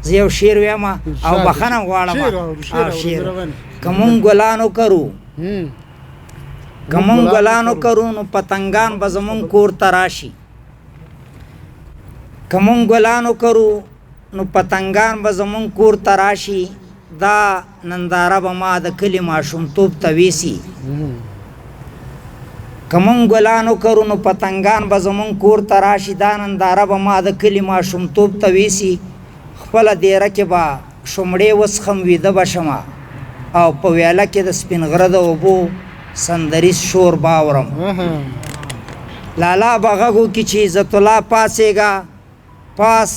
زه یو شعر وایم او بخښنه غواړم شعر که مونږ ګلانو کرو که مونږ ګلانو کرو نو پتنګان به زمونږ کور ته راشي که مونږ ګلانو کرو نو پتنګان به زمونږ کور ته راشي دا ننداره به ما د کلي ماشومتوب ته ویسي که مونږ ګلانو کرو نو پتنګان به زمونږ کور ته راشي دا ننداره به ما د کلي ماشومتوب ته ویسي خپله دیره کې به شومړې وڅښم ویده به شمه او په ویاله کې د سپین غره د اوبو سندریز شور باورم لالا به غږ وکړي چې عزت الله پاڅېږه پاس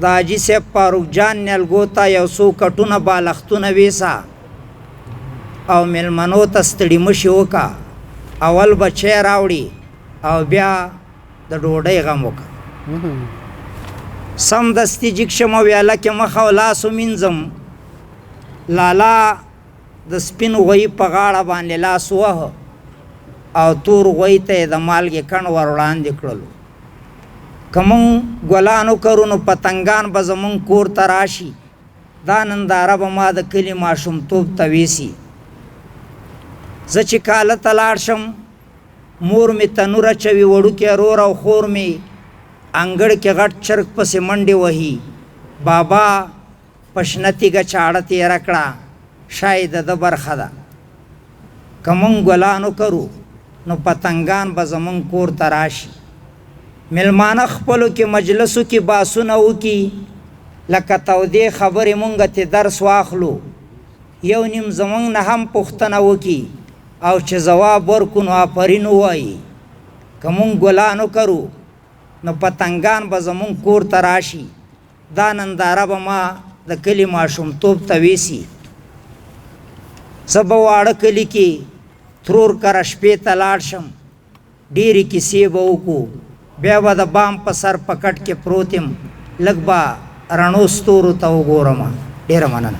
د حاجي صاحب فاروق جان نیالګو ته یو څو کټونه بالښتونه ویسه او میلمنو ته ستړي مشي وکړه اول به چای راوړي او بیا د ډوډۍ غم وکړه سمدستي جګ شم ویاله کې مخ او لاس ومینځم لالا د سپین غوی په غاړه باندې لاس ووهه او تور غوی ته یې د مالګې کڼ ور وړاندې کړلو که مونږ ګلانو کرو نو پتنګان به زمونږ کور ته راشي دا ننداره به ما د کلي ماشومتوب ته ویسي زه چې کاله ته لاړ شم مور مې تنور اچوي وړوکی رور او خور مې انګړ کې غټ چرګ پسې منډې وهي بابا په شنه تیږه چاړه تېره کړه شاید د ده برخه ده که مونږ ګلانو کرو نو پتنګان به زمونږ کور ته راشي مېلمانه خپلو کې مجلسو کې باسونه وکړي لکه تودې خبرې مونږ ته درس واخلو یو نیم زمونږ نه هم پوښتنه وکړي او چې ځواب ورکو نو آفرین ووایي که مونږ ګلانو کرو نو پتنګان به زمونږ کور ته راشي دا ننداره به ما د کلي ماشومتوب ته ویسي زه به واړه کلي کې ترور کره شپې ته لاړ شم ډېرې کیسې به وکړو بیا به د بام په سر په کټ کې پروت یم لږ به رڼو ستورو ته وګورم ډېره مننه